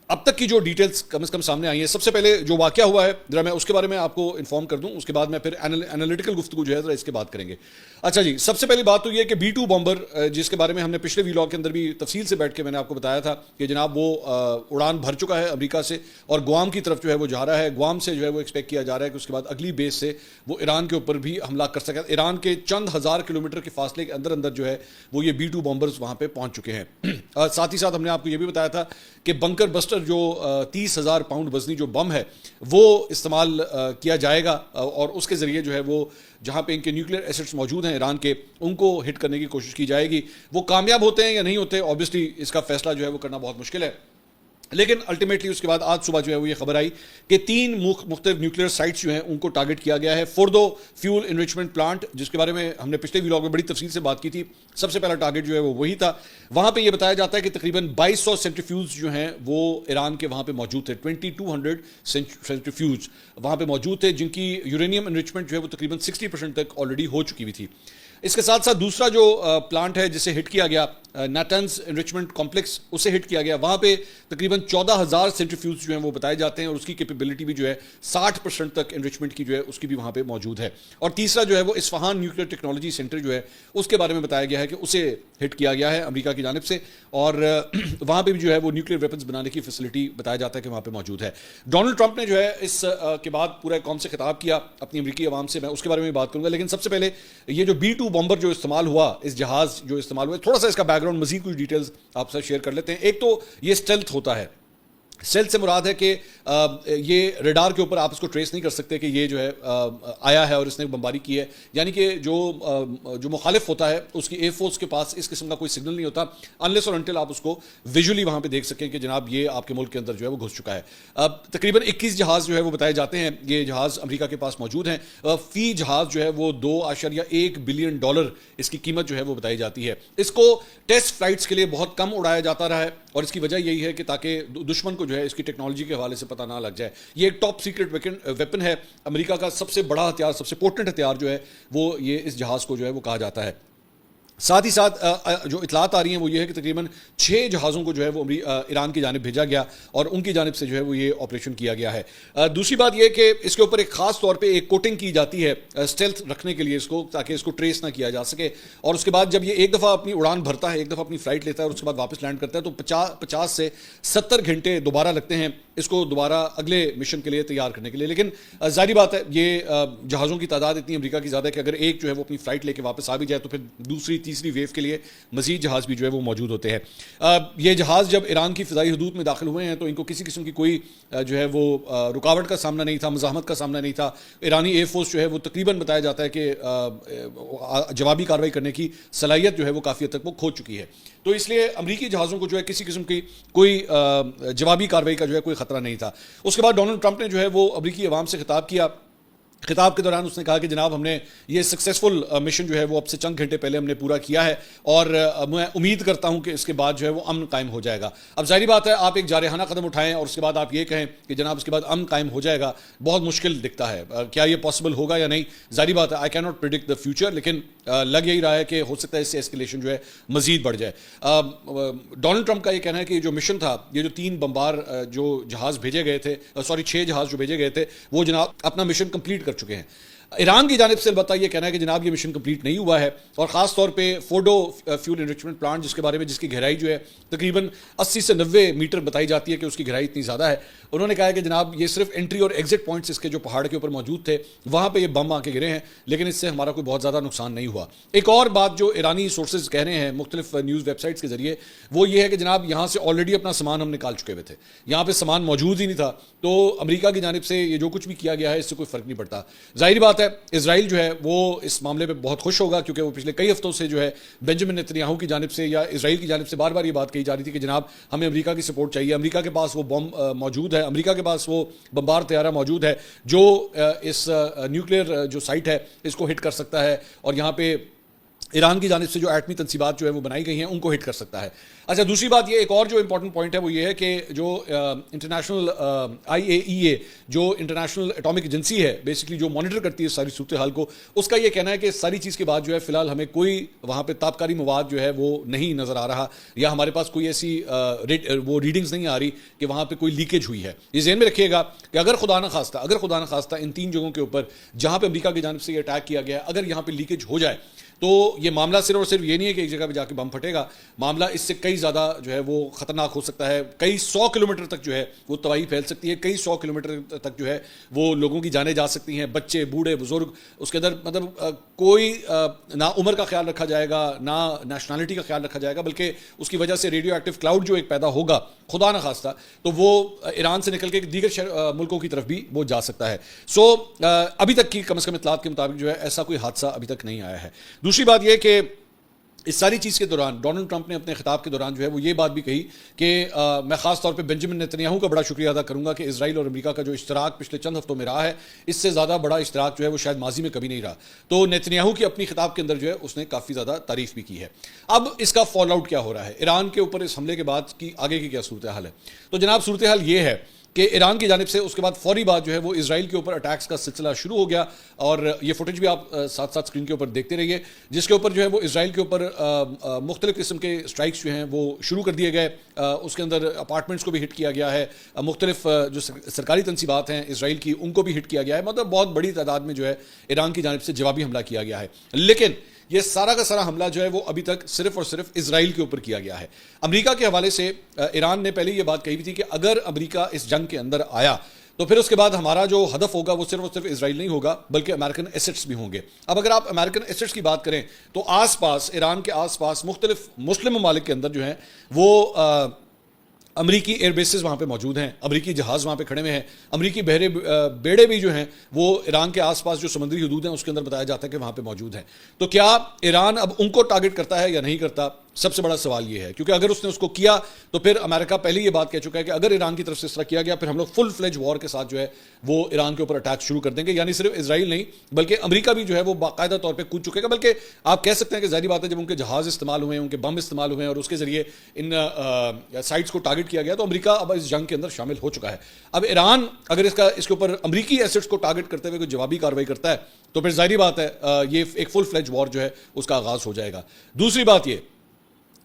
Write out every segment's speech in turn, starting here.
اب تک کی جو ڈیٹیلز کم از کم سامنے آئی ہیں، سب سے پہلے جو واقعہ ہوا ہے ذرا میں اس کے بارے میں آپ کو انفارم کر دوں، اس کے بعد میں پھر انالیٹیکل گفتگو جو ہے ذرا اس کے بات کریں گے۔ اچھا جی، سب سے پہلی بات تو یہ کہ B-2 بمبر جس کے بارے میں ہم نے پچھلے ویلاگ کے اندر بھی تفصیل سے بیٹھ کے میں نے آپ کو بتایا تھا کہ جناب وہ اڑان بھر چکا ہے امریکہ سے اور گوام کی طرف جو ہے وہ جا رہا ہے۔ گوام سے جو ہے وہ ایکسپیکٹ کیا جا رہا ہے کہ اس کے بعد اگلی بیس سے وہ ایران کے اوپر بھی حملہ کر سکے۔ ایران کے چند ہزار کلومیٹر کے فاصلے کے اندر اندر جو ہے وہ یہ B-2 بمبرز وہاں پہ پہنچ چکے ہیں۔ ساتھ ہی ساتھ ہم نے آپ کو یہ بھی بتایا تھا کہ بنکر بسٹر جو 30,000 پاؤنڈ وزنی جو بم ہے وہ استعمال کیا جائے گا اور اس کے ذریعے جو ہے وہ جہاں پہ ان کے نیوکلیر ایسٹس موجود ہیں ایران کے، ان کو ہٹ کرنے کی کوشش کی جائے گی۔ وہ کامیاب ہوتے ہیں یا نہیں ہوتے، اوبیسلی اس کا فیصلہ جو ہے وہ کرنا بہت مشکل ہے، لیکن الٹیمیٹلی اس کے بعد آج صبح جو ہے وہ یہ خبر آئی کہ 3 مختلف نیوکلیر سائٹس جو ہیں ان کو ٹارگٹ کیا گیا ہے۔ فوردو فیول انریچمنٹ پلانٹ جس کے بارے میں ہم نے پچھلے ویلاگ میں بڑی تفصیل سے بات کی تھی، سب سے پہلا ٹارگٹ جو ہے وہ وہی تھا۔ وہاں پہ یہ بتایا جاتا ہے کہ تقریباً 2200 سینٹریفیوز جو ہیں وہ ایران کے وہاں پہ موجود تھے، 2200 سینٹریفیوز وہاں پہ موجود تھے جن کی یورینیم انریچمنٹ جو ہے وہ تقریباً 60% تک آلریڈی ہو چکی ہوئی تھی۔ اس کے ساتھ ساتھ دوسرا جو پلانٹ ہے جسے ہٹ کیا گیا، نیٹنز انریچمنٹ کمپلیکس، اسے ہٹ کیا گیا، وہاں پہ تقریباً 14,000 سینٹریفیوز جو ہیں وہ بتائے جاتے ہیں اور اس کی کیپیبلٹی بھی جو ہے 60% تک انریچمنٹ کی جو ہے اس کی بھی وہاں پہ موجود ہے۔ اور تیسرا جو ہے وہ اصفہان نیوکلیر ٹیکنالوجی سینٹر جو ہے اس کے بارے میں بتایا گیا ہے کہ اسے ہٹ کیا گیا ہے امریکہ کی جانب سے، اور وہاں پہ بھی جو ہے وہ نیوکلیر ویپنز بنانے کی فیسلٹی بتایا جاتا ہے کہ وہاں پہ موجود ہے۔ ڈونلڈ ٹرمپ نے جو ہے اس کے بعد پورے قوم سے خطاب کیا اپنی امریکی عوام سے، میں اس کے بارے میں بات کروں گا، لیکن سب سے پہلے یہ جو B-2 بمبر جو استعمال ہوا، اس جہاز جو استعمال ہوا، تھوڑا سا اس کا بیک گراؤنڈ مزید کچھ ڈیٹیلز آپ سے شیئر کر لیتے ہیں۔ ایک تو یہ اسٹیلتھ ہوتا ہے، اسٹیلتھ سے مراد ہے کہ یہ ریڈار کے اوپر آپ اس کو ٹریس نہیں کر سکتے کہ یہ جو ہے آیا ہے اور اس نے بمباری کی ہے، یعنی کہ جو مخالف ہوتا ہے اس کی ایئر فورس کے پاس اس قسم کا کوئی سگنل نہیں ہوتا انلیس اور انٹل آپ اس کو ویژولی وہاں پہ دیکھ سکیں کہ جناب یہ آپ کے ملک کے اندر جو ہے وہ گھس چکا ہے۔ تقریباً 21 جہاز جو ہے وہ بتائے جاتے ہیں، یہ جہاز امریکہ کے پاس موجود ہیں، فی جہاز جو ہے وہ $2.1 بلین اس کی قیمت جو ہے وہ بتائی جاتی ہے۔ اس کو ٹیسٹ فلائٹس کے لیے بہت کم اڑایا جاتا رہا ہے اور اس کی وجہ یہی ہے کہ تاکہ دشمن کو جو ہے اس کی ٹیکنالوجی کے حوالے سے پتہ نہ لگ جائے۔ یہ ایک ٹاپ سیکرٹ ویپن ہے، امریکہ کا سب سے بڑا ہتھیار، سب سے پورٹنٹ ہتھیار جو ہے وہ یہ اس جہاز کو جو ہے وہ کہا جاتا ہے۔ ساتھ ہی ساتھ جو اطلاعات آ رہی ہیں وہ یہ ہے کہ تقریباً 6 جہازوں کو جو ہے وہ ایران کی جانب بھیجا گیا اور ان کی جانب سے جو ہے وہ یہ آپریشن کیا گیا ہے۔ دوسری بات یہ کہ اس کے اوپر ایک خاص طور پہ ایک کوٹنگ کی جاتی ہے اسٹیلتھ رکھنے کے لیے اس کو، تاکہ اس کو ٹریس نہ کیا جا سکے، اور اس کے بعد جب یہ ایک دفعہ اپنی اڑان بھرتا ہے، ایک دفعہ اپنی فلائٹ لیتا ہے اور اس کے بعد واپس لینڈ کرتا ہے تو 50 سے 70 گھنٹے دوبارہ لگتے ہیں اس کو دوبارہ اگلے مشن کے لیے تیار کرنے کے لیے۔ لیکن ظاہری بات ہے یہ جہازوں کی تعداد اتنی امریکہ کی زیادہ ہے کہ اگر ایک جو ہے وہ اپنی فلائٹ لے کے واپس آ بھی جائے تو پھر دوسری تیسری ویو کے لیے مزید جہاز بھی جو ہے وہ موجود ہوتے ہیں۔ یہ جہاز جب ایران کی فضائی حدود میں داخل ہوئے ہیں تو ان کو کسی قسم کی کوئی جو ہے وہ رکاوٹ کا سامنا نہیں تھا، مزاحمت کا سامنا نہیں تھا۔ ایرانی ایئر فورس جو ہے وہ تقریباً بتایا جاتا ہے کہ جوابی کارروائی کرنے کی صلاحیت جو ہے وہ کافی حد تک وہ کھو چکی ہے، تو اس لیے امریکی جہازوں کو جو ہے کسی قسم کی کوئی جوابی کارروائی کا جو ہے کوئی خطرہ نہیں تھا۔ اس کے بعد ڈونلڈ ٹرمپ نے جو ہے وہ امریکی عوام سے خطاب کیا۔ خطاب کے دوران اس نے کہا کہ جناب ہم نے یہ سکسیسفل مشن جو ہے وہ اب سے چند گھنٹے پہلے ہم نے پورا کیا ہے اور میں امید کرتا ہوں کہ اس کے بعد جو ہے وہ امن قائم ہو جائے گا۔ اب ظاہری بات ہے آپ ایک جارحانہ قدم اٹھائیں اور اس کے بعد آپ یہ کہیں کہ جناب اس کے بعد امن قائم ہو جائے گا، بہت مشکل دکھتا ہے، کیا یہ پاسبل ہوگا یا نہیں؟ ظاہری بات ہے I can not predict the future, لیکن لگ یہی رہا ہے کہ ہو سکتا ہے اس سے ایسکیلیشن جو ہے مزید بڑھ جائے۔ ڈونلڈ ٹرمپ کا یہ کہنا ہے کہ جو مشن تھا، یہ جو 3 بمبار جو جہاز بھیجے گئے تھے، 6 جہاز جو بھیجے گئے تھے وہ جناب اپنا مشن کمپلیٹ کر چکے ہیں۔ ایران کی جانب سے البتہ یہ کہنا ہے کہ جناب یہ مشن کمپلیٹ نہیں ہوا ہے، اور خاص طور پہ فورڈو فیول انریچمنٹ پلانٹ جس کے بارے میں جس کی گہرائی جو ہے تقریباً 80 سے 90 میٹر بتائی جاتی ہے کہ اس کی گہرائی اتنی زیادہ ہے، انہوں نے کہا ہے کہ جناب یہ صرف انٹری اور ایگزٹ پوائنٹس اس کے جو پہاڑ کے اوپر موجود تھے وہاں پہ یہ بم آ کے گرے ہیں، لیکن اس سے ہمارا کوئی بہت زیادہ نقصان نہیں ہوا۔ ایک اور بات جو ایرانی سورسز کہہ رہے ہیں مختلف نیوز ویب سائٹس کے ذریعے وہ یہ ہے کہ جناب یہاں سے آلریڈی اپنا سامان ہم نکال چکے ہوئے تھے، یہاں پہ سامان موجود ہی نہیں تھا، تو امریکہ کی جانب سے یہ جو کچھ بھی کیا گیا ہے اس سے کوئی فرق نہیں پڑتا۔ ظاہری بات ہے اسرائیل جو ہے وہ اس معاملے پہ بہت خوش ہوگا، کیونکہ وہ پچھلے کئی ہفتوں سے جو ہے بنجمن نیتنیاہو کی جانب سے یا اسرائیل کی جانب سے بار بار یہ بات کہی جا رہی تھی کہ جناب ہمیں امریکہ کی سپورٹ چاہیے، امریکہ کے پاس وہ بم موجود ہے، امریکہ کے پاس وہ بمبار طیارہ موجود ہے جو اس نیوکلیئر جو سائٹ ہے اس کو ہٹ کر سکتا ہے، اور یہاں پہ ایران کی جانب سے جو ایٹمی تنصیبات جو ہے وہ بنائی گئی ہیں ان کو ہٹ کر سکتا ہے. اچھا دوسری بات یہ ایک اور جو امپورٹنٹ پوائنٹ ہے وہ یہ ہے کہ جو انٹرنیشنل IAEA جو انٹرنیشنل اٹامک ایجنسی ہے بیسکلی جو مانیٹر کرتی ہے ساری صورتحال کو, اس کا یہ کہنا ہے کہ ساری چیز کے بعد جو ہے فی الحال ہمیں کوئی وہاں پہ تابکاری مواد جو ہے وہ نہیں نظر آ رہا, یا ہمارے پاس کوئی ایسی وہ ریڈنگز نہیں آ رہی کہ وہاں پہ کوئی لیکیج ہوئی ہے. یہ ذہن میں رکھیے گا کہ اگر خدا نہ خواستہ ان 3 جگہوں کے اوپر جہاں پہ امریکہ کی جانب سے یہ اٹیک کیا گیا ہے اگر یہاں پہ لیکیج ہو جائے تو یہ معاملہ صرف اور صرف یہ نہیں ہے کہ ایک جگہ پہ جا کے بم پھٹے گا, معاملہ اس سے کئی زیادہ جو ہے وہ خطرناک ہو سکتا ہے. کئی 100 کلومیٹر تک جو ہے وہ تباہی پھیل سکتی ہے, کئی 100 کلومیٹر تک جو ہے وہ لوگوں کی جانیں جا سکتی ہیں, بچے بوڑھے بزرگ. اس کے اندر مطلب کوئی نہ عمر کا خیال رکھا جائے گا نہ نیشنلٹی کا خیال رکھا جائے گا, بلکہ اس کی وجہ سے ریڈیو ایکٹیو کلاؤڈ جو ایک پیدا ہوگا خدا نہ خواستہ تو وہ ایران سے نکل کے دیگر ملکوں کی طرف بھی وہ جا سکتا ہے. سو ابھی تک کی کم از کم اطلاعات کے مطابق جو ہے ایسا کوئی حادثہ ابھی تک نہیں آیا ہے. دوسری بات یہ کہ اس ساری چیز کے دوران ڈونلڈ ٹرمپ نے اپنے خطاب کے دوران جو ہے وہ یہ بات بھی کہی کہ میں خاص طور پہ بنجامن نیتنیاہو کا بڑا شکریہ ادا کروں گا کہ اسرائیل اور امریکہ کا جو اشتراک پچھلے چند ہفتوں میں رہا ہے اس سے زیادہ بڑا اشتراک جو ہے وہ شاید ماضی میں کبھی نہیں رہا. تو نیتنیاہو کی اپنی خطاب کے اندر جو ہے اس نے کافی زیادہ تعریف بھی کی ہے. اب اس کا فال آؤٹ کیا ہو رہا ہے ایران کے اوپر اس حملے کے بعد کی آگے کی کیا صورتحال ہے؟ تو جناب صورتحال یہ ہے کہ ایران کی جانب سے اس کے بعد فوری بات جو ہے وہ اسرائیل کے اوپر اٹیکس کا سلسلہ شروع ہو گیا, اور یہ فوٹیج بھی آپ ساتھ ساتھ اسکرین کے اوپر دیکھتے رہیے جس کے اوپر جو ہے وہ اسرائیل کے اوپر مختلف قسم کے اسٹرائکس جو ہیں وہ شروع کر دیے گئے. اس کے اندر اپارٹمنٹس کو بھی ہٹ کیا گیا ہے, مختلف جو سرکاری تنصیبات ہیں اسرائیل کی ان کو بھی ہٹ کیا گیا ہے, مطلب بہت بڑی تعداد میں جو ہے ایران کی جانب سے جوابی حملہ کیا گیا ہے. لیکن یہ سارا کا سارا حملہ جو ہے وہ ابھی تک صرف اور صرف اسرائیل کے اوپر کیا گیا ہے. امریکہ کے حوالے سے ایران نے پہلے یہ بات کہی تھی کہ اگر امریکہ اس جنگ کے اندر آیا تو پھر اس کے بعد ہمارا جو ہدف ہوگا وہ صرف اور صرف اسرائیل نہیں ہوگا بلکہ امریکن ایسٹس بھی ہوں گے. اب اگر آپ امریکن ایسٹس کی بات کریں تو آس پاس ایران کے آس پاس مختلف مسلم ممالک کے اندر جو ہیں وہ امریکی ایئر بیسز وہاں پہ موجود ہیں, امریکی جہاز وہاں پہ کھڑے ہوئے ہیں, امریکی بیڑے بھی جو ہیں وہ ایران کے آس پاس جو سمندری حدود ہیں اس کے اندر بتایا جاتا ہے کہ وہاں پہ موجود ہیں. تو کیا ایران اب ان کو ٹارگٹ کرتا ہے یا نہیں کرتا؟ سب سے بڑا سوال یہ ہے, کیونکہ اگر اس نے اس کو کیا تو پھر امریکہ پہلے یہ بات کہہ چکا ہے کہ اگر ایران کی طرف سے اس طرح کیا گیا پھر ہم لوگ فل فلیج وار کے ساتھ جو ہے وہ ایران کے اوپر اٹیک شروع کر دیں گے. یعنی صرف اسرائیل نہیں بلکہ امریکہ بھی جو ہے وہ باقاعدہ طور پہ کود چکے گا, بلکہ آپ کہہ سکتے ہیں کہ ظاہری بات ہے جب ان کے جہاز استعمال ہوئے ہیں, ان کے بم استعمال ہوئے ہیں اور اس کے ذریعے ان سائٹس کو ٹارگٹ کیا گیا تو امریکہ اب اس جنگ کے اندر شامل ہو چکا ہے. اب ایران اگر اس کے اوپر امریکی ایسٹس کو ٹارگٹ کرتے ہوئے کوئی جوابی کارروائی کرتا ہے تو پھر ظاہری بات ہے یہ ایک فل فلیج وار جو ہے اس کا آغاز ہو جائے گا. دوسری بات یہ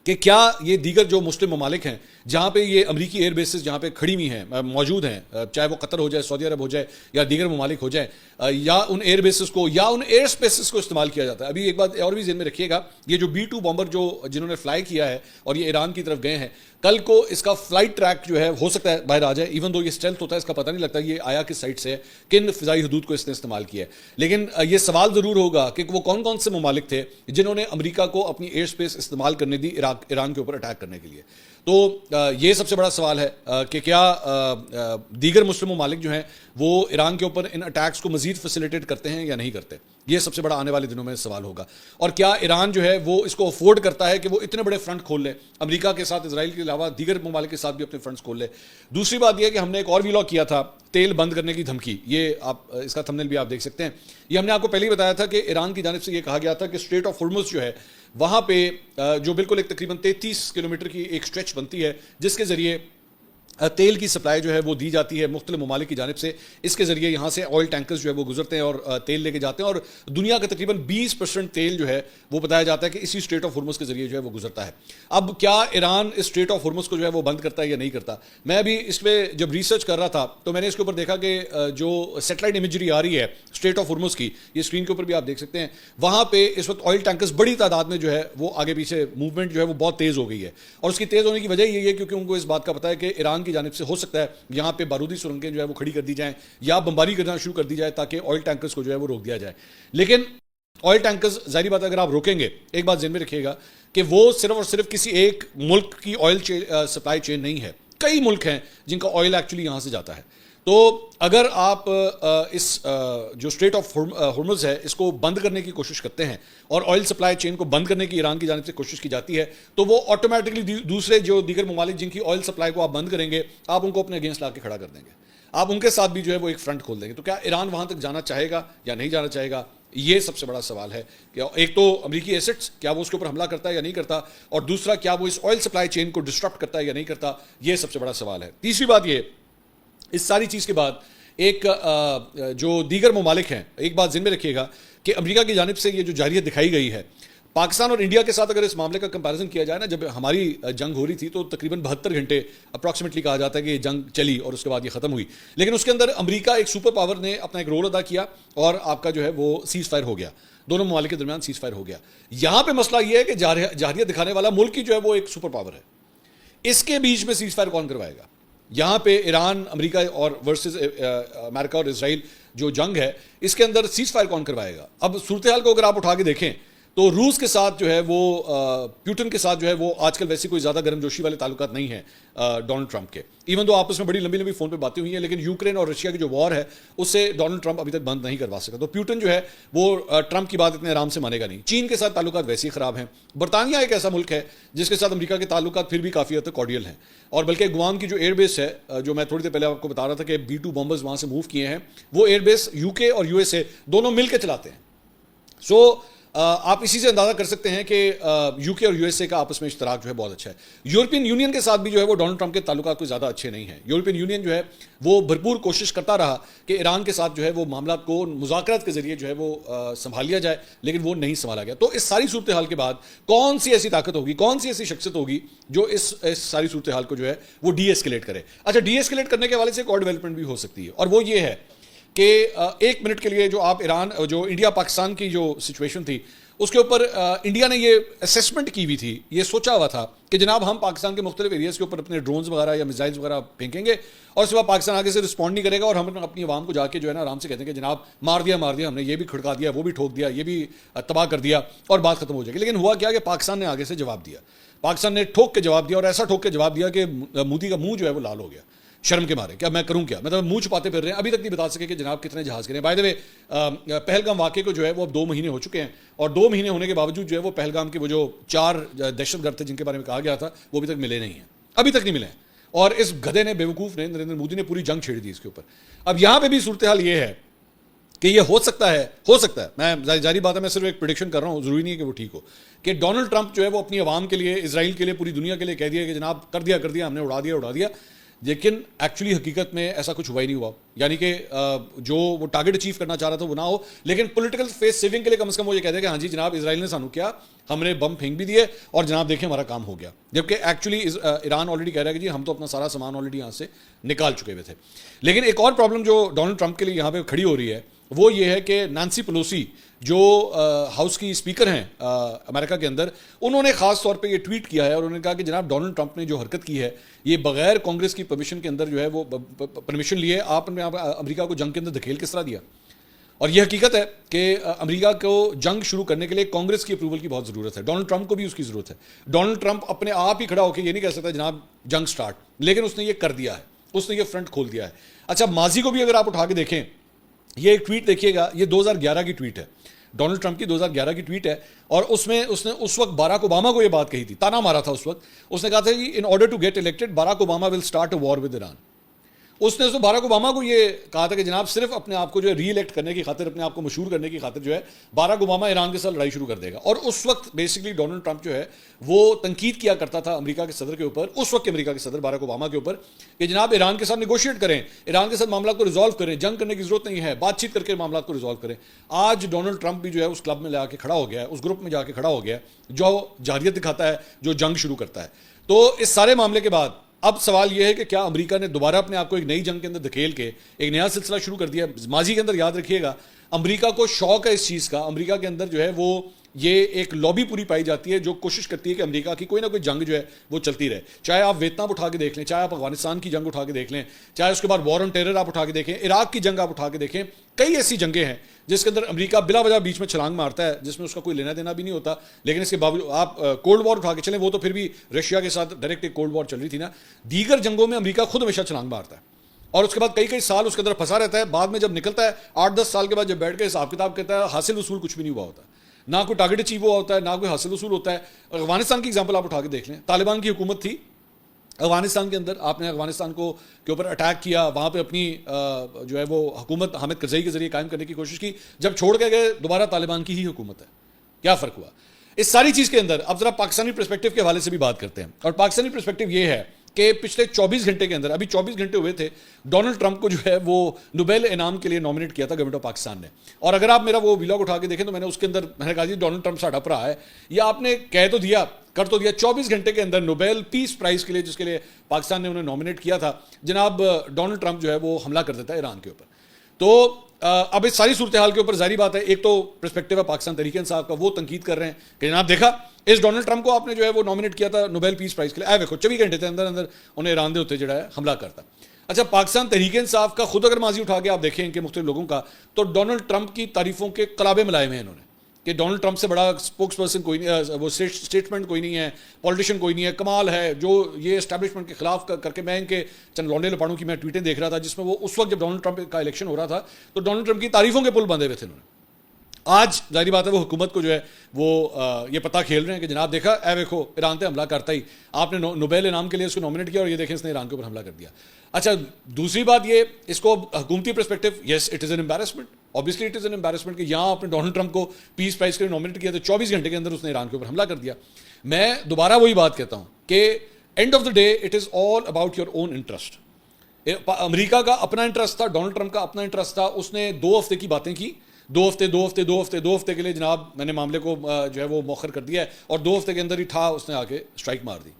کہ کیا یہ دیگر جو مسلم ممالک ہیں جہاں پہ یہ امریکی ایئر بیسز جہاں پہ کھڑی ہوئی ہیں موجود ہیں, چاہے وہ قطر ہو جائے, سعودی عرب ہو جائے یا دیگر ممالک ہو جائیں, یا ان ایئر بیسز کو یا ان ایئر اسپیسز کو استعمال کیا جاتا ہے. ابھی ایک بات اور بھی ذہن میں رکھیے گا, یہ جو B-2 بمبر جنہوں نے فلائی کیا ہے اور یہ ایران کی طرف گئے ہیں, کل کو اس کا فلائٹ ٹریک جو ہے ہو سکتا ہے باہر آ جائے, ایون دو یہ اسٹیلتھ ہوتا ہے, اس کا پتہ نہیں لگتا یہ آیا کس سائٹ سے ہے, کن فضائی حدود کو اس نے استعمال کیا ہے. لیکن یہ سوال ضرور ہوگا کہ وہ کون کون سے ممالک تھے جنہوں نے امریکہ کو اپنی ایئر اسپیس استعمال کرنے دی ایران کے اوپر اٹیک کرنے کے لیے. تو یہ سب سے بڑا سوال ہے کہ کیا دیگر مسلم ممالک جو ہیں وہ ایران کے اوپر ان اٹیکس کو مزید فیسیلیٹیٹ کرتے ہیں یا نہیں کرتے. یہ سب سے بڑا آنے والے دنوں میں سوال ہوگا. اور کیا ایران جو ہے وہ اس کو افورڈ کرتا ہے کہ وہ اتنے بڑے فرنٹ کھول لے, امریکہ کے ساتھ اسرائیل کے علاوہ دیگر ممالک کے ساتھ بھی اپنے فرنٹس کھول لے. دوسری بات یہ ہے کہ ہم نے ایک اور ویلاگ کیا تھا تیل بند کرنے کی دھمکی, یہ آپ اس کا تھمبنیل بھی آپ دیکھ سکتے ہیں. یہ ہم نے آپ کو پہلے ہی بتایا تھا کہ ایران کی جانب سے یہ کہا گیا تھا کہ اسٹریٹ آف ہرمز جو ہے وہاں پہ جو بالکل ایک تقریباً 33 کلومیٹر کی ایک اسٹریچ بنتی ہے جس کے ذریعے تیل کی سپلائی جو ہے وہ دی جاتی ہے مختلف ممالک کی جانب سے. اس کے ذریعے یہاں سے آئل ٹینکرز جو ہے وہ گزرتے ہیں اور تیل لے کے جاتے ہیں, اور دنیا کا تقریباً 20% تیل جو ہے وہ بتایا جاتا ہے کہ اسی اسٹریٹ آف ہرمز کے ذریعے جو ہے وہ گزرتا ہے. اب کیا ایران اس اسٹریٹ آف ہرمز کو جو ہے وہ بند کرتا ہے یا نہیں کرتا؟ میں ابھی اس پہ جب ریسرچ کر رہا تھا تو میں نے اس کے اوپر دیکھا کہ جو سیٹلائٹ امیجری آ رہی ہے اسٹریٹ آف ہرمز کی, یہ اسکرین کے اوپر بھی آپ دیکھ سکتے ہیں, وہاں پہ اس وقت آئل ٹینکرز بڑی تعداد میں جو ہے وہ آگے پیچھے موومنٹ جو ہے وہ بہت تیز ہو گئی ہے. اور اس کی تیز ہونے کی وجہ یہ ہے کیونکہ ان کو اس بات کا پتہ ہے کہ ایران کی جانب سے ہو سکتا ہے یہاں پہ بارودی سرنگیں جو ہے وہ کھڑی کر دی جائیں یا بمباری کرنا شروع کر دی جائے تاکہ آئل ٹینکرز کو جو ہے وہ روک دیا جائے. لیکن آئل ٹینکرز ظاہری بات اگر آپ روکیں گے, ایک بات ذہن میں رکھیے گا کہ وہ صرف اور صرف کسی ایک ملک کی آئل سپلائی چین نہیں ہے, کئی ملک ہیں جن کا آئل ایکچولی یہاں سے جاتا ہے. تو اگر آپ اس جو اسٹریٹ آف ہرمز ہے اس کو بند کرنے کی کوشش کرتے ہیں اور آئل سپلائی چین کو بند کرنے کی ایران کی جانب سے کوشش کی جاتی ہے تو وہ آٹومیٹکلی دوسرے جو دیگر ممالک جن کی آئل سپلائی کو آپ بند کریں گے آپ ان کو اپنے اگینسٹ لا کے کھڑا کر دیں گے, آپ ان کے ساتھ بھی جو ہے وہ ایک فرنٹ کھول دیں گے. تو کیا ایران وہاں تک جانا چاہے گا یا نہیں جانا چاہے گا؟ یہ سب سے بڑا سوال ہے کہ ایک تو امریکی ایسٹس کیا وہ اس کے اوپر حملہ کرتا ہے یا نہیں کرتا, اور دوسرا کیا وہ اس آئل سپلائی چین کو ڈسٹرپٹ کرتا ہے یا نہیں کرتا, یہ سب سے بڑا سوال ہے. تیسری بات یہ, اس ساری چیز کے بعد ایک جو دیگر ممالک ہیں, ایک بات ذہن میں رکھیے گا کہ امریکہ کی جانب سے یہ جو جارحیت دکھائی گئی ہے پاکستان اور انڈیا کے ساتھ اگر اس معاملے کا کمپیریزن کیا جائے نا, جب ہماری جنگ ہو رہی تھی تو تقریباً 72 گھنٹے اپروکسیمیٹلی کہا جاتا ہے کہ یہ جنگ چلی اور اس کے بعد یہ ختم ہوئی, لیکن اس کے اندر امریکہ ایک سپر پاور نے اپنا ایک رول ادا کیا اور آپ کا جو ہے وہ سیز فائر ہو گیا, دونوں ممالک کے درمیان سیز فائر ہو گیا. یہاں پہ مسئلہ یہ ہے کہ جارحیت دکھانے والا ملک ہی جو ہے وہ ایک سپر پاور ہے, اس کے بیچ میں سیز فائر کون کروائے گا؟ یہاں پہ ایران امریکہ اور ورسز امریکہ اور اسرائیل جو جنگ ہے اس کے اندر سیز فائر کون کروائے گا؟ اب صورتحال کو اگر آپ اٹھا کے دیکھیں تو روس کے ساتھ جو ہے وہ پیوٹن کے ساتھ جو ہے وہ آج کل ویسی کوئی زیادہ گرم جوشی والے تعلقات نہیں ہیں ڈونلڈ ٹرمپ کے, ایون تو آپس میں بڑی لمبی فون پہ باتیں ہوئی ہیں, لیکن یوکرین اور رشیا کی جو وار ہے اس سے ڈونلڈ ٹرمپ ابھی تک بند نہیں کروا سکا. تو پیوٹن جو ہے وہ ٹرمپ کی بات اتنے آرام سے مانے گا نہیں. چین کے ساتھ تعلقات ویسے ہی خراب ہیں. برطانیہ ایک ایسا ملک ہے جس کے ساتھ امریکہ کے تعلقات پھر بھی کافی حد تک کارڈیل ہیں, اور بلکہ گوام کی جو ایئر بیس ہے جو میں تھوڑی دیر پہلے آپ کو بتا رہا تھا کہ B-2 بمبرز وہاں سے موو کیے ہیں, وہ ایئر بیس UK اور USA دونوں مل کے چلاتے ہیں. سو آپ اسی سے اندازہ کر سکتے ہیں کہ UK اور USA کا آپس میں اشتراک جو ہے بہت اچھا ہے. یورپین یونین کے ساتھ بھی جو ہے وہ ڈونلڈ ٹرمپ کے تعلقات کوئی زیادہ اچھے نہیں ہیں. یورپین یونین جو ہے وہ بھرپور کوشش کرتا رہا کہ ایران کے ساتھ جو ہے وہ معاملات کو مذاکرات کے ذریعے جو ہے وہ سنبھال لیا جائے, لیکن وہ نہیں سنبھالا گیا. تو اس ساری صورتحال کے بعد کون سی ایسی طاقت ہوگی, کون سی ایسی شخصیت ہوگی جو اس ساری صورتحال کو جو ہے وہ ڈی ایسکیلیٹ کرے؟ اچھا, ڈی ایسکیلیٹ کرنے کے حوالے سے ایک اور ڈیولپمنٹ بھی ہو سکتی ہے, اور وہ یہ ہے کہ ایک منٹ کے لیے جو آپ ایران جو انڈیا پاکستان کی جو سچویشن تھی اس کے اوپر انڈیا نے یہ اسیسمنٹ کی ہوئی تھی, یہ سوچا ہوا تھا کہ جناب ہم پاکستان کے مختلف ایریاز کے اوپر اپنے ڈرونز وغیرہ یا میزائلز وغیرہ پھینکیں گے, اور اس کے بعد پاکستان آگے سے رسپونڈ نہیں کرے گا, اور ہم اپنی عوام کو جا کے جو ہے نا آرام سے کہتے ہیں کہ جناب مار دیا ہم نے, یہ بھی کھڑکا دیا, وہ بھی ٹھوک دیا, یہ بھی تباہ کر دیا, اور بات ختم ہو جائے گی. لیکن ہوا کیا کہ پاکستان نے آگے سے جواب دیا, پاکستان نے ٹھوک کے جواب دیا, اور ایسا ٹھوک کے جواب دیا کہ مودی کا منہ جو ہے وہ لال ہو گیا شرم کے مارے. کیا میں کروں کیا, مطلب منہ چھپاتے پھر رہے ہیں, ابھی تک نہیں بتا سکے کہ جناب کتنے جہاز گرے. بائی دا وے پہلگام واقعے کو جو ہے وہ اب 2 مہینے ہو چکے ہیں, اور 2 مہینے ہونے کے باوجود جو ہے وہ پہلگام کے وہ جو 4 دہشت گرد تھے جن کے بارے میں کہا گیا تھا وہ ابھی تک ملے نہیں ہیں, ابھی تک نہیں ملے ہیں. اور اس گدھے نے, بیوقوف نے, نریندر مودی نے پوری جنگ چھیڑ دی اس کے اوپر. اب یہاں پہ بھی صورتحال یہ ہے کہ یہ ہو سکتا ہے, میں ظاہری بات ہے میں صرف ایک پریڈکشن کر رہا ہوں, ضروری نہیں ہے کہ وہ ٹھیک ہو, کہ ڈونلڈ ٹرمپ جو ہے وہ اپنی عوام کے لیے, اسرائیل کے لیے, پوری دنیا کے لیے کہہ دیا کہ جناب کر دیا ہم نے, اڑا دیا, لیکن ایکچولی حقیقت میں ایسا کچھ ہوا ہی نہیں ہوا. یعنی کہ جو وہ ٹارگٹ اچیو کرنا چاہ رہا تھا وہ نہ ہو, لیکن پولیٹیکل فیس سیونگ کے لیے کم از کم وہ یہ کہتے ہیں کہ ہاں جی جناب اسرائیل نے سانو کیا, ہم نے بم پھینک بھی دیے, اور جناب دیکھیں ہمارا کام ہو گیا. جبکہ ایکچولی ایران آلریڈی کہہ رہا ہے کہ جی ہم تو اپنا سارا سامان آلریڈی یہاں سے نکال چکے ہوئے تھے. لیکن ایک اور پرابلم جو ڈونلڈ ٹرمپ کے لیے یہاں پہ کھڑی ہو رہی ہے وہ یہ ہے کہ نانسی پلوسی جو ہاؤس کی اسپیکر ہیں امریکہ کے اندر, انہوں نے خاص طور پہ یہ ٹویٹ کیا ہے, اور انہوں نے کہا کہ جناب ڈونلڈ ٹرمپ نے جو حرکت کی ہے یہ بغیر کانگریس کی پرمیشن کے اندر جو ہے وہ پرمیشن لیے آپ نے امریکہ کو جنگ کے اندر دھکیل کس طرح دیا. اور یہ حقیقت ہے کہ امریکہ کو جنگ شروع کرنے کے لیے کانگریس کی اپروول کی بہت ضرورت ہے, ڈونلڈ ٹرمپ کو بھی اس کی ضرورت ہے. ڈونلڈ ٹرمپ اپنے آپ ہی کھڑا ہو کے یہ نہیں کہہ سکتا جناب جنگ سٹارٹ, لیکن اس نے یہ کر دیا ہے, اس نے یہ فرنٹ کھول دیا ہے. اچھا, ماضی کو بھی اگر آپ اٹھا کے دیکھیں, یہ ایک ٹویٹ دیکھیے گا, یہ 2011 کی ٹویٹ ہے, ڈونلڈ ٹرمپ کی 2011 کی ٹویٹ ہے, اور اس میں اس نے اس وقت باراک اوباما کو یہ بات کہی تھی, تانا مارا تھا اس وقت. اس نے کہا تھا کہ in order to get elected Barack Obama will start a war with Iran. اس نے باراک اوباما کو یہ کہا تھا کہ جناب صرف اپنے آپ کو جو ہے ری الیکٹ کرنے کی خاطر, اپنے آپ کو مشہور کرنے کی خاطر جو ہے باراک اوباما ایران کے ساتھ لڑائی شروع کر دے گا. اور اس وقت بیسکلی ڈونلڈ ٹرمپ جو ہے وہ تنقید کیا کرتا تھا امریکہ کے صدر کے اوپر, اس وقت کے امریکہ کے صدر باراک اوباما کے اوپر, کہ جناب ایران کے ساتھ نیگوشیٹ کریں, ایران کے ساتھ معاملات کو ریزالو کریں, جنگ کرنے کی ضرورت نہیں ہے, بات چیت کر کے معاملات کو ریزالو کریں. آج ڈونلڈ ٹرمپ بھی جو ہے اس کلب میں جا کے کھڑا ہو گیا ہے, اس گروپ میں جا کے کھڑا ہو گیا ہے جو جارحیت دکھاتا ہے, جو جنگ شروع کرتا ہے. تو اس سارے معاملے کے بعد اب سوال یہ ہے کہ کیا امریکہ نے دوبارہ اپنے آپ کو ایک نئی جنگ کے اندر دھکیل کے ایک نیا سلسلہ شروع کر دیا؟ ماضی کے اندر یاد رکھیے گا امریکہ کو شوق ہے اس چیز کا, امریکہ کے اندر جو ہے وہ یہ ایک لابی پوری پائی جاتی ہے جو کوشش کرتی ہے کہ امریکہ کی کوئی نہ کوئی جنگ جو ہے وہ چلتی رہے. چاہے آپ ویتنام اٹھا کے دیکھ لیں, چاہے آپ افغانستان کی جنگ اٹھا کے دیکھ لیں, چاہے اس کے بعد وار آن ٹیرر آپ اٹھا کے دیکھیں, عراق کی جنگ آپ اٹھا کے دیکھیں, کئی ایسی جنگیں ہیں جس کے اندر امریکہ بلا وجہ بیچ میں چھلانگ مارتا ہے, جس میں اس کا کوئی لینا دینا بھی نہیں ہوتا. لیکن اس کے باوجود آپ کولڈ وار اٹھا کے چلیں, وہ تو پھر بھی رشیا کے ساتھ ڈائریکٹ ایک کولڈ وار چل رہی تھی نا. دیگر جنگوں میں امریکہ خود ہمیشہ چھلانگ مارتا ہے, اور اس کے بعد کئی سال اس کے اندر پھنسا رہتا ہے. بعد میں جب نکلتا ہے 8-10 سال کے بعد جب بیٹھ کے حساب کتاب کہتا ہے, حاصل وصول کچھ بھی نہیں ہوا ہوتا, نہ کوئی ٹارگٹ اچیو ہوا ہوتا ہے, نہ کوئی حاصل وصول ہوتا ہے. افغانستان کی ایگزامپل آپ اٹھا کے دیکھ لیں, طالبان کی حکومت تھی, افغانستان کے اندر آپ نے افغانستان کو کے اوپر اٹیک کیا, وہاں پہ اپنی جو ہے وہ حکومت حامد کرزئی کے ذریعے قائم کرنے کی کوشش کی, جب چھوڑ کے گئے دوبارہ طالبان کی ہی حکومت ہے. کیا فرق ہوا اس ساری چیز کے اندر؟ اب ذرا پاکستانی پرسپیکٹو کے حوالے سے بھی بات کرتے ہیں, اور پاکستانی پرسپیکٹو یہ ہے کہ پچھلے 24 گھنٹے کے اندر, ابھی 24 گھنٹے ہوئے تھے, ڈونلڈ ٹرمپ کو جو ہے وہ نوبیل انعام کے لیے نامنیٹ کیا تھا گورنمنٹ آف پاکستان نے. اور اگر آپ میرا وہ ولاگ اٹھا کے دیکھیں تو میں نے اس کے اندر میں نے کہا جی ڈونلڈ ٹرمپ ساڈا بھرا ہے, یہ آپ نے کہہ تو دیا, کر تو دیا, 24 گھنٹے کے اندر نوبیل پیس پرائز کے لیے جس کے لیے پاکستان نے انہیں نامنیٹ کیا تھا, جناب ڈونلڈ ٹرمپ جو ہے وہ حملہ کر دیتا ہے ایران کے اوپر. تو اب اس ساری صورتحال کے اوپر ظاہری بات ہے, ایک تو پرسپیکٹو ہے پاکستان تحریک انصاف کا, وہ تنقید کر رہے ہیں کہ جناب دیکھا اس ڈونلڈ ٹرمپ کو آپ نے جو ہے وہ نامنیٹ کیا تھا نوبیل پیس پرائز کے لیے, دیکھو 24 گھنٹے کے اندر اندر انہیں ایران دے ہوتے جو ہے حملہ کرتا. اچھا, پاکستان تحریک انصاف کا خود اگر ماضی اٹھا کے آپ دیکھیں ان کے مختلف لوگوں کا, تو ڈونلڈ ٹرمپ کی تعریفوں کے قلابے ملائے ہوئے ہیں انہوں نے کہ ڈونلڈ ٹرمپ سے بڑا اسپوکس پرسن کوئی نہیں, وہ اسٹیٹمنٹ کوئی نہیں ہے, پولیٹیشین کوئی نہیں ہے, کمال ہے جو یہ اسٹیبلشمنٹ کے خلاف کر کے. میں ان کے چند لونڈے لپاڑوں کی میں ٹویٹیں دیکھ رہا تھا جس میں وہ اس وقت جب ڈونلڈ ٹرمپ کا الیکشن ہو رہا تھا تو ڈونلڈ ٹرمپ کی تعریفوں کے پل باندھے ہوئے تھے انہوں نے. آج ظاہری بات ہے وہ حکومت کو جو ہے وہ یہ پتہ کھیل رہے ہیں کہ جناب دیکھا دیکھو ایران پہ حملہ کرتا ہی, آپ نے نوبیل انعام کے لیے اس کو نامنیٹ کیا اور یہ دیکھیں اس نے ایران کے اوپر حملہ کر دیا. اچھا, دوسری بات یہ, اس کو حکومتی perspective, yes it is an embarrassment, obviously it is an embarrassment کہ یہاں آپ نے ڈونلڈ ٹرمپ کو پیس پرائز کے لیے نامنیٹ کیا تو 24 گھنٹے کے اندر اس نے ایران کے اوپر حملہ کر دیا. میں دوبارہ وہی بات کہتا ہوں کہ end of the day it is all about your own interest. امریکہ کا اپنا انٹرسٹ تھا, ڈونلڈ ٹرمپ کا اپنا انٹرسٹ تھا, اس نے 2 ہفتے کی باتیں کی, 2 ہفتے کے لیے جناب میں نے معاملے کو جو ہے وہ مؤخر کر دیا ہے, اور 2 ہفتے کے اندر ہی تھا اس نے آ کے اسٹرائک مار دی.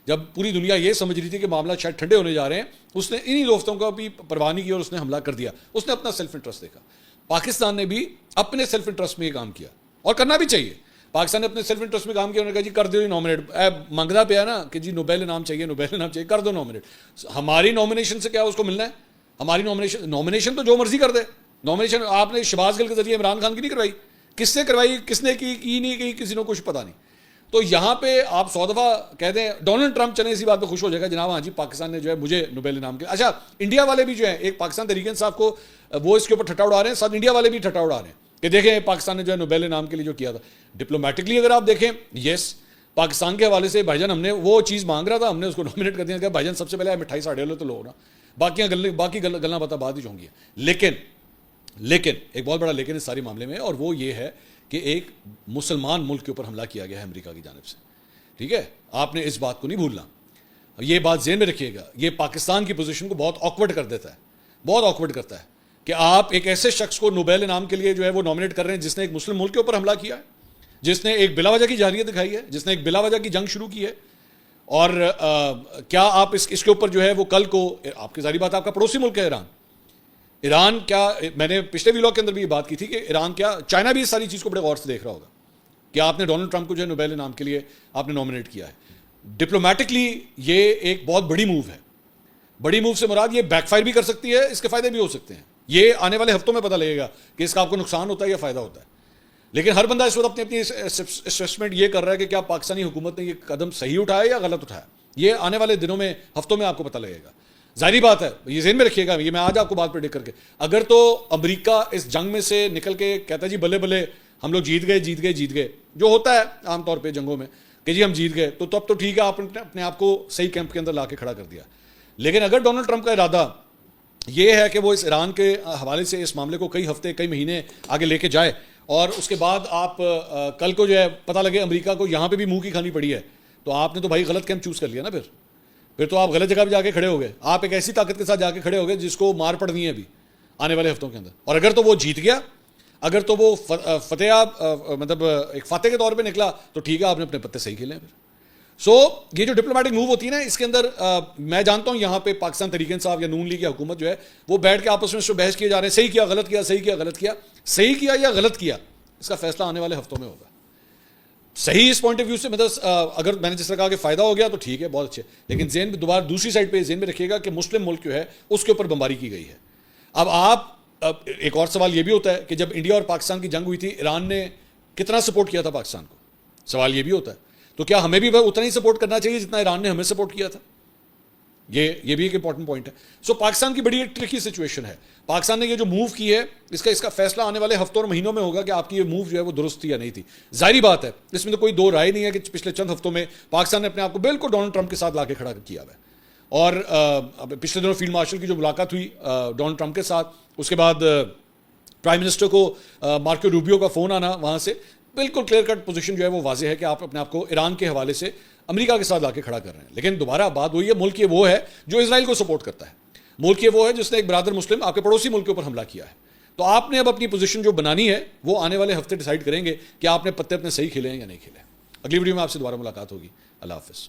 جب پوری دنیا یہ سمجھ رہی تھی کہ معاملہ شاید ٹھنڈے ہونے جا رہے ہیں, اس نے انہی 2 ہفتوں کا بھی پرواہ نہیں کی اور اس نے حملہ کر دیا. اس نے اپنا سیلف انٹرسٹ دیکھا. پاکستان نے بھی اپنے سیلف انٹرسٹ میں یہ کام کیا اور کرنا بھی چاہیے. پاکستان نے اپنے سیلف انٹرسٹ میں کام کیا, انہوں نے کہا جی کر دو نامنیٹ, منگنا پیا نا کہ جی نوبیل انعام چاہیے, کر دو نامنیٹ. ہماری نامنیشن سے کیا اس کو ملنا ہے؟ ہماری نامنیشن تو جو مرضی کر دے. نامنیشن آپ نے شہباز گل کے ذریعے عمران خان کی نہیں کروائی, کس نے کروائی, کس نے کی نہیں کی, کسی نے کچھ پتہ نہیں. تو یہاں پہ آپ 100 دفعہ کہہ دیں ڈونلڈ ٹرمپ چلیں اسی بات پہ خوش ہو جائے گا جناب ہاں جی پاکستان نے جو ہے مجھے نوبیل انعام کے. اچھا, انڈیا والے بھی جو ہیں, ایک پاکستان تحریک انصاف کو وہ اس کے اوپر ٹھٹا اڑا رہے ہیں, ساتھ انڈیا والے بھی ٹھٹا اڑا رہے ہیں کہ دیکھیں پاکستان نے جو ہے نوبیل انعام کے لیے جو کیا تھا. ڈپلومیٹکلی اگر آپ دیکھیں, یس پاکستان کے حوالے سے بھائی جان ہم نے وہ چیز مانگ رہا تھا, ہم نے اس کو نامنیٹ کر دیا کہ بھائی جان سب سے پہلے مٹھائی ساڑھے لو تو لو نا, باقی گلنا بتا بعد ہی چاہوں گی. لیکن ایک بہت بڑا لیکن اس سارے معاملے میں, اور وہ یہ ہے کہ ایک مسلمان ملک کے اوپر حملہ کیا گیا ہے امریکہ کی جانب سے. ٹھیک ہے, آپ نے اس بات کو نہیں بھولنا, یہ بات ذہن میں رکھیے گا. یہ پاکستان کی پوزیشن کو بہت آکورڈ کر دیتا ہے, بہت آکورڈ کرتا ہے کہ آپ ایک ایسے شخص کو نوبیل انعام کے لیے جو ہے وہ نامنیٹ کر رہے ہیں جس نے ایک مسلم ملک کے اوپر حملہ کیا ہے, جس نے ایک بلا وجہ کی جارحیت دکھائی ہے, جس نے ایک بلا وجہ کی جنگ شروع کی ہے. اور کیا آپ اس کے اوپر جو ہے وہ کل کو, آپ کی ظاہری بات آپ کا پڑوسی ملک ہے ایران کیا, میں نے پچھلے ویلاگ کے اندر بھی یہ بات کی تھی کہ ایران کیا, چائنا بھی اس ساری چیز کو بڑے غور سے دیکھ رہا ہوگا کہ آپ نے ڈونلڈ ٹرمپ کو جو ہے نوبیل انعام کے لیے آپ نے نامنیٹ کیا ہے. ڈپلومیٹکلی یہ ایک بہت بڑی موو ہے. بڑی موو سے مراد یہ بیک فائر بھی کر سکتی ہے, اس کے فائدے بھی ہو سکتے ہیں. یہ آنے والے ہفتوں میں پتہ لگے گا کہ اس کا آپ کو نقصان ہوتا ہے یا فائدہ ہوتا ہے. لیکن ہر بندہ اس وقت اپنی اسیسمنٹ یہ کر رہا ہے کہ کیا پاکستانی حکومت نے یہ قدم صحیح اٹھایا یا غلط اٹھایا. یہ آنے والے دنوں میں, ہفتوں میں آپ کو پتہ لگے گا. ظاہری بات ہے, یہ ذہن میں رکھیے گا, یہ میں آج آپ کو بات پریڈکٹ کر کے, اگر تو امریکہ اس جنگ میں سے نکل کے کہتا ہے جی بلے بلے ہم لوگ جیت گئے, جو ہوتا ہے عام طور پہ جنگوں میں کہ جی ہم جیت گئے, تو تب تو ٹھیک ہے, آپ نے اپنے آپ کو صحیح کیمپ کے اندر لا کے کھڑا کر دیا. لیکن اگر ڈونلڈ ٹرمپ کا ارادہ یہ ہے کہ وہ اس ایران کے حوالے سے اس معاملے کو کئی ہفتے کئی مہینے آگے لے کے جائے, اور اس کے بعد آپ کل کو جو ہے پتہ لگے امریکہ کو یہاں پہ بھی منہ کی کھانی پڑی ہے, تو آپ نے تو بھائی غلط کیمپ چوز کر لیا نا. پھر تو آپ غلط جگہ پہ جا کے کھڑے ہو گئے, آپ ایک ایسی طاقت کے ساتھ جا کے کھڑے ہو گئے جس کو مار پڑنی ہے ابھی آنے والے ہفتوں کے اندر. اور اگر تو وہ جیت گیا, اگر تو وہ فتح مطلب ایک فاتح کے طور پہ نکلا, تو ٹھیک ہے, آپ نے اپنے پتے صحیح کھیلے ہیں پھر. سو یہ جو ڈپلومیٹک موو ہوتی ہے نا, اس کے اندر میں جانتا ہوں یہاں پہ پاکستان تحریک انصاف یا نون لیگ کی حکومت جو ہے وہ بیٹھ کے آپس میں بحث کیے جا رہے ہیں, صحیح کیا غلط کیا, صحیح کیا یا غلط کیا, اس کا فیصلہ آنے والے ہفتوں میں ہوگا. صحیح اس پوائنٹ آف ویو سے مطلب اگر میں نے جس طرح کہا کہ فائدہ ہو گیا تو ٹھیک ہے, بہت اچھے, لیکن ذہن دوبارہ دوسری سائڈ پہ ذہن میں رکھیے گا کہ مسلم ملک جو ہے اس کے اوپر بمباری کی گئی ہے. اب آپ ایک اور سوال یہ بھی ہوتا ہے کہ جب انڈیا اور پاکستان کی جنگ ہوئی تھی, ایران نے کتنا سپورٹ کیا تھا پاکستان کو, سوال یہ بھی ہوتا ہے. تو کیا ہمیں بھی اتنا ہی سپورٹ کرنا چاہیے جتنا ایران نے ہمیں سپورٹ کیا تھا؟ یہ بھی ایک امپورٹنٹ پوائنٹ ہے. سو پاکستان کی بڑی ایک ٹرکی سچویشن ہے. پاکستان نے یہ جو موو کی ہے اس کا فیصلہ آنے والے ہفتوں اور مہینوں میں ہوگا کہ آپ کی یہ موو جو ہے وہ درست تھی یا نہیں تھی. ظاہری بات ہے, اس میں تو کوئی دو رائے نہیں ہے کہ پچھلے چند ہفتوں میں پاکستان نے اپنے آپ کو بالکل ڈونلڈ ٹرمپ کے ساتھ لا کے کھڑا کیا ہوا ہے. اور پچھلے دنوں فیلڈ مارشل کی جو ملاقات ہوئی ڈونلڈ ٹرمپ کے ساتھ، اس کے بعد پرائم منسٹر کو مارکو روبیو کا فون آنا وہاں سے، بالکل کلیئر کٹ پوزیشن جو ہے وہ واضح ہے کہ آپ اپنے آپ کو ایران کے حوالے سے امریکہ کے ساتھ لا کے کھڑا کر رہے ہیں. لیکن دوبارہ بات وہی ہے، ملک یہ وہ ہے جو اسرائیل کو سپورٹ کرتا ہے، ملک یہ وہ ہے جس نے ایک برادر مسلم آپ کے پڑوسی ملک کے اوپر حملہ کیا ہے. تو آپ نے اب اپنی پوزیشن جو بنانی ہے وہ آنے والے ہفتے ڈیسائیڈ کریں گے کہ آپ نے پتے اپنے صحیح کھیلے ہیں یا نہیں کھیلے. اگلی ویڈیو میں آپ سے دوبارہ ملاقات ہوگی. اللہ حافظ.